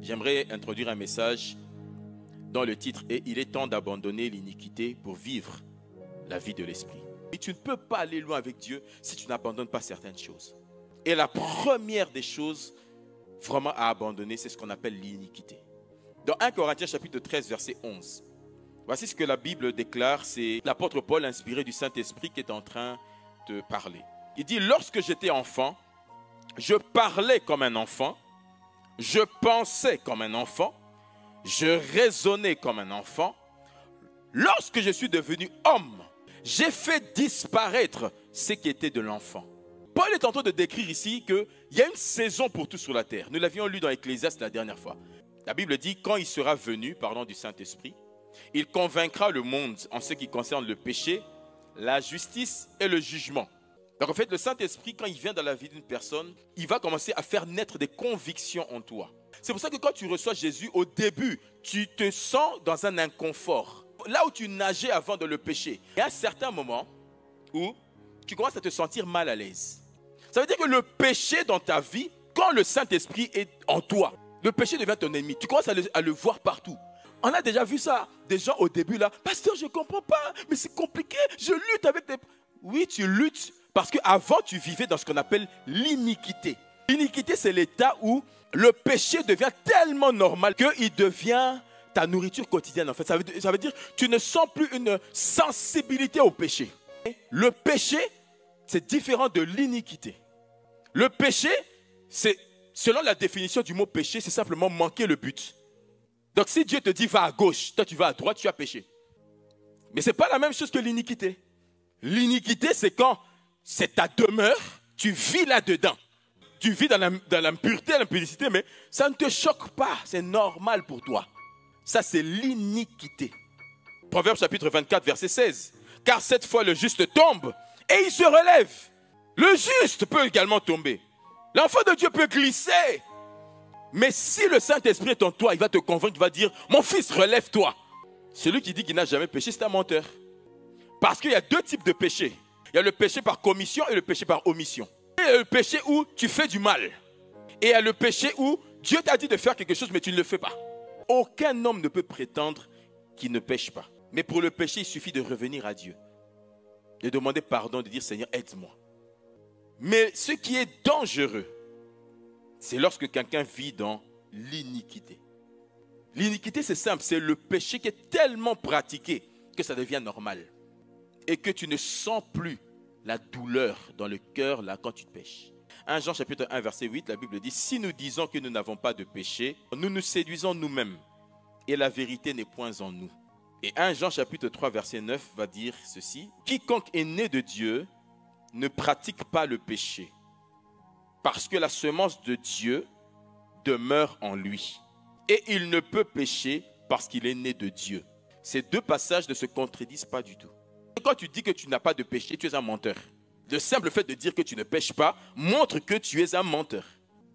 J'aimerais introduire un message dans le titre « Et il est temps d'abandonner l'iniquité pour vivre la vie de l'esprit ». Et tu ne peux pas aller loin avec Dieu si tu n'abandonnes pas certaines choses. Et la première des choses vraiment à abandonner, c'est ce qu'on appelle l'iniquité. Dans 1 Corinthiens chapitre 13, verset 11, voici ce que la Bible déclare. C'est l'apôtre Paul, inspiré du Saint-Esprit, qui est en train de parler. Il dit « Lorsque j'étais enfant, je parlais comme un enfant, je pensais comme un enfant, je raisonnais comme un enfant. Lorsque je suis devenu homme, j'ai fait disparaître ce qui était de l'enfant. » Paul est en train de décrire ici qu'il y a une saison pour tout sur la terre. Nous l'avions lu dans Ecclésiaste la dernière fois. La Bible dit, quand il sera venu, parlant du Saint-Esprit, il convaincra le monde en ce qui concerne le péché, la justice et le jugement. Donc en fait, le Saint-Esprit, quand il vient dans la vie d'une personne, il va commencer à faire naître des convictions en toi. C'est pour ça que quand tu reçois Jésus, au début, tu te sens dans un inconfort. Là où tu nageais avant de le péché, il y a un certain moment où tu commences à te sentir mal à l'aise. Ça veut dire que le péché dans ta vie, quand le Saint-Esprit est en toi, le péché devient ton ennemi. Tu commences à le voir partout. On a déjà vu ça. Des gens au début là, pasteur, je ne comprends pas, mais c'est compliqué, je lutte avec des... Oui, tu luttes parce qu'avant tu vivais dans ce qu'on appelle l'iniquité. L'iniquité, c'est l'état où le péché devient tellement normal qu'il devient ta nourriture quotidienne. En fait, ça veut dire que tu ne sens plus une sensibilité au péché. Le péché, c'est différent de l'iniquité. Le péché, c'est, selon la définition du mot péché, c'est simplement manquer le but. Donc si Dieu te dit va à gauche, toi tu vas à droite, tu as péché. Mais ce n'est pas la même chose que l'iniquité. L'iniquité, c'est quand c'est ta demeure, tu vis là-dedans. Tu vis dans l'impureté, l'impudicité, mais ça ne te choque pas, c'est normal pour toi. Ça, c'est l'iniquité. Proverbe chapitre 24, verset 16. Car cette fois, le juste tombe et il se relève. Le juste peut également tomber. L'enfant de Dieu peut glisser. Mais si le Saint-Esprit est en toi, il va te convaincre, il va dire, mon fils, relève-toi. Celui qui dit qu'il n'a jamais péché, c'est un menteur. Parce qu'il y a deux types de péchés. Il y a le péché par commission et le péché par omission. Il y a le péché où tu fais du mal. Et il y a le péché où Dieu t'a dit de faire quelque chose, mais tu ne le fais pas. Aucun homme ne peut prétendre qu'il ne pêche pas. Mais pour le péché, il suffit de revenir à Dieu. De demander pardon, de dire, Seigneur, aide-moi. Mais ce qui est dangereux, c'est lorsque quelqu'un vit dans l'iniquité. L'iniquité, c'est simple, c'est le péché qui est tellement pratiqué que ça devient normal. Et que tu ne sens plus la douleur dans le cœur là quand tu pêches. 1 Jean chapitre 1 verset 8, la Bible dit, si nous disons que nous n'avons pas de péché, nous nous séduisons nous-mêmes et la vérité n'est point en nous. Et 1 Jean chapitre 3 verset 9 va dire ceci, quiconque est né de Dieu ne pratique pas le péché, parce que la semence de Dieu demeure en lui. Et il ne peut pécher parce qu'il est né de Dieu. Ces deux passages ne se contredisent pas du tout. Quand tu dis que tu n'as pas de péché, tu es un menteur. Le simple fait de dire que tu ne pêches pas montre que tu es un menteur.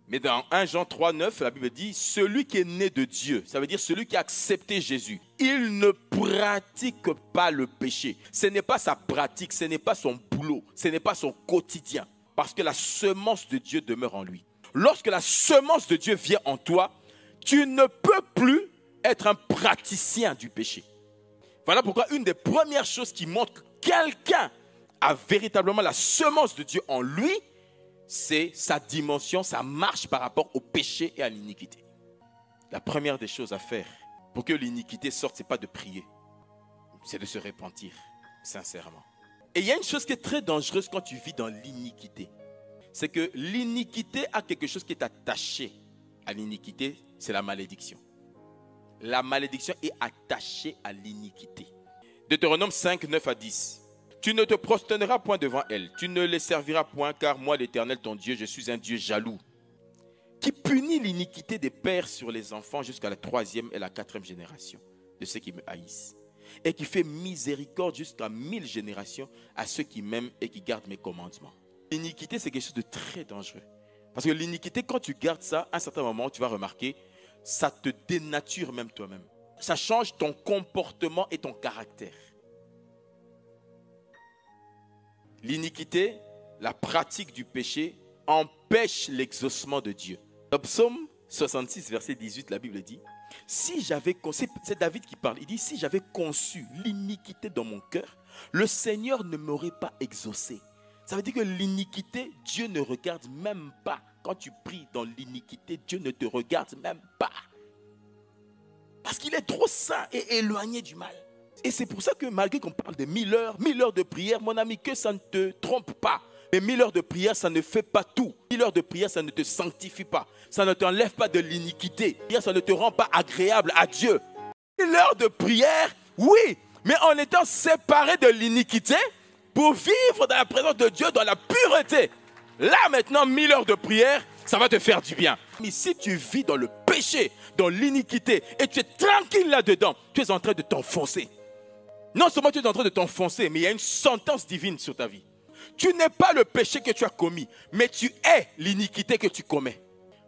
Mais dans 1 Jean 3, 9, la Bible dit, celui qui est né de Dieu, ça veut dire celui qui a accepté Jésus, il ne pratique pas le péché. Ce n'est pas sa pratique, ce n'est pas son boulot, ce n'est pas son quotidien. Parce que la semence de Dieu demeure en lui. Lorsque la semence de Dieu vient en toi, tu ne peux plus être un praticien du péché. Voilà pourquoi une des premières choses qui montre que quelqu'un a véritablement la semence de Dieu en lui, c'est sa dimension, sa marche par rapport au péché et à l'iniquité. La première des choses à faire pour que l'iniquité sorte, ce n'est pas de prier, c'est de se repentir sincèrement. Et il y a une chose qui est très dangereuse quand tu vis dans l'iniquité. C'est que l'iniquité a quelque chose qui est attaché à l'iniquité, c'est la malédiction. La malédiction est attachée à l'iniquité. Deutéronome 5, 9 à 10. Tu ne te prosterneras point devant elle, tu ne les serviras point, car moi l'Éternel ton Dieu, je suis un Dieu jaloux, qui punit l'iniquité des pères sur les enfants jusqu'à la 3e et la 4e génération de ceux qui me haïssent, et qui fait miséricorde jusqu'à 1000 générations à ceux qui m'aiment et qui gardent mes commandements. L'iniquité, c'est quelque chose de très dangereux. Parce que l'iniquité, quand tu gardes ça, à un certain moment, tu vas remarquer, ça te dénature même toi-même. Ça change ton comportement et ton caractère. L'iniquité, la pratique du péché, empêche l'exaucement de Dieu. Dans Psaume 66, verset 18, la Bible dit, si j'avais conçu, c'est David qui parle, il dit, si j'avais conçu l'iniquité dans mon cœur, le Seigneur ne m'aurait pas exaucé. Ça veut dire que l'iniquité, Dieu ne regarde même pas. Quand tu pries dans l'iniquité, Dieu ne te regarde même pas. Parce qu'il est trop saint et éloigné du mal. Et c'est pour ça que malgré qu'on parle de 1000 heures de prière, mon ami, que ça ne te trompe pas. Mais 1000 heures de prière, ça ne fait pas tout. 1000 heures de prière, ça ne te sanctifie pas. Ça ne t'enlève pas de l'iniquité. Ça ne te rend pas agréable à Dieu. 1000 heures de prière, oui, mais en étant séparé de l'iniquité pour vivre dans la présence de Dieu, dans la pureté. Là maintenant, 1000 heures de prière, ça va te faire du bien. Mais si tu vis dans le péché, dans l'iniquité, et tu es tranquille là-dedans, tu es en train de t'enfoncer. Non seulement tu es en train de t'enfoncer, mais il y a une sentence divine sur ta vie. Tu n'es pas le péché que tu as commis, mais tu es l'iniquité que tu commets.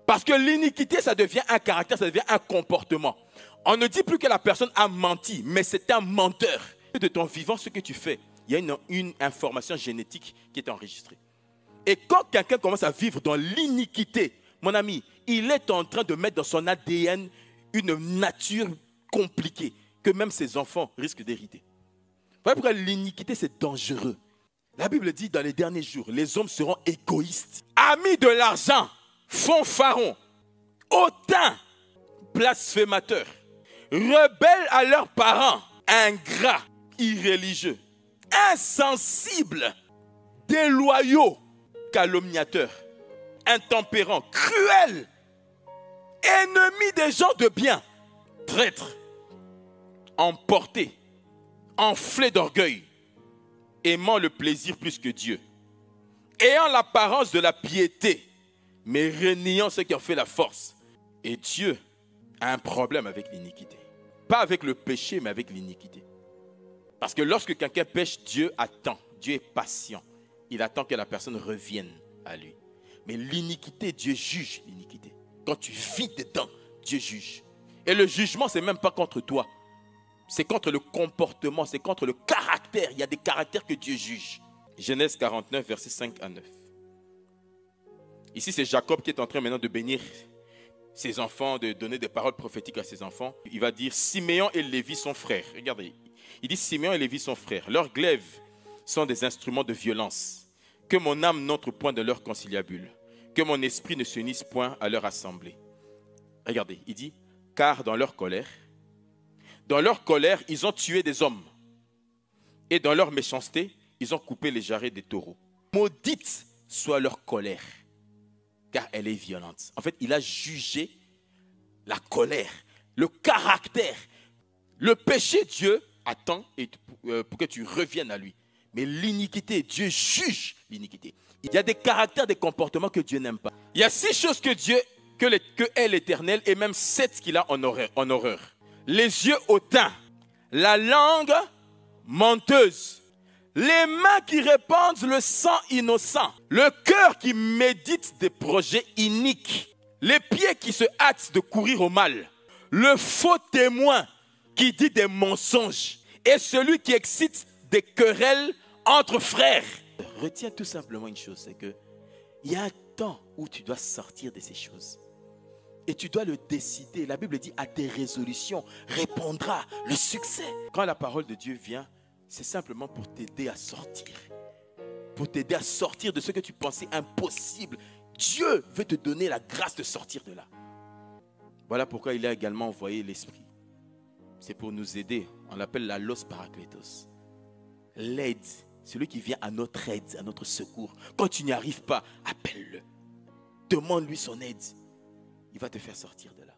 Parce que l'iniquité, ça devient un caractère, ça devient un comportement. On ne dit plus que la personne a menti, mais c'est un menteur. De ton vivant, ce que tu fais, il y a une information génétique qui est enregistrée. Et quand quelqu'un commence à vivre dans l'iniquité, mon ami, il est en train de mettre dans son ADN une nature compliquée que même ses enfants risquent d'hériter. Vous voyez pourquoi l'iniquité, c'est dangereux. La Bible dit dans les derniers jours, les hommes seront égoïstes, amis de l'argent, fanfarons, hautains, blasphémateurs, rebelles à leurs parents, ingrats, irréligieux, insensibles, déloyaux, calomniateurs, intempérants, cruels, ennemis des gens de bien, traîtres, emportés, enflés d'orgueil, aimant le plaisir plus que Dieu, ayant l'apparence de la piété, mais reniant ceux qui en fait la force. Et Dieu a un problème avec l'iniquité. Pas avec le péché, mais avec l'iniquité. Parce que lorsque quelqu'un pêche, Dieu attend. Dieu est patient. Il attend que la personne revienne à lui. Mais l'iniquité, Dieu juge l'iniquité. Quand tu vis dedans, Dieu juge. Et le jugement, ce n'est même pas contre toi. C'est contre le comportement, c'est contre le caractère. Il y a des caractères que Dieu juge. Genèse 49, versets 5 à 9. Ici, c'est Jacob qui est en train maintenant de bénir ses enfants, de donner des paroles prophétiques à ses enfants. Il va dire, Siméon et Lévi sont frères. Regardez, il dit, Siméon et Lévi sont frères. Leurs glaives sont des instruments de violence. Que mon âme n'entre point dans leur conciliabule. Que mon esprit ne s'unisse point à leur assemblée. Regardez, il dit, car dans leur colère, ils ont tué des hommes. Et dans leur méchanceté, ils ont coupé les jarrets des taureaux. Maudite soit leur colère, car elle est violente. En fait, il a jugé la colère, le caractère. Le péché, Dieu attend pour que tu reviennes à lui. Mais l'iniquité, Dieu juge l'iniquité. Il y a des caractères, des comportements que Dieu n'aime pas. Il y a 6 choses que Dieu, que est l'Éternel, et même 7 qu'il a en horreur. Les yeux hautains, la langue menteuse, les mains qui répandent le sang innocent, le cœur qui médite des projets iniques, les pieds qui se hâtent de courir au mal, le faux témoin qui dit des mensonges et celui qui excite des querelles entre frères. Retiens tout simplement une chose, c'est que il y a un temps où tu dois sortir de ces choses. Et tu dois le décider. La Bible dit, à tes résolutions répondra le succès. Quand la parole de Dieu vient, c'est simplement pour t'aider à sortir. Pour t'aider à sortir de ce que tu pensais impossible. Dieu veut te donner la grâce de sortir de là. Voilà pourquoi il a également envoyé l'Esprit. C'est pour nous aider. On l'appelle la Los Parakletos. L'aide. Celui qui vient à notre aide, à notre secours. Quand tu n'y arrives pas, appelle-le. Demande-lui son aide. Il va te faire sortir de là.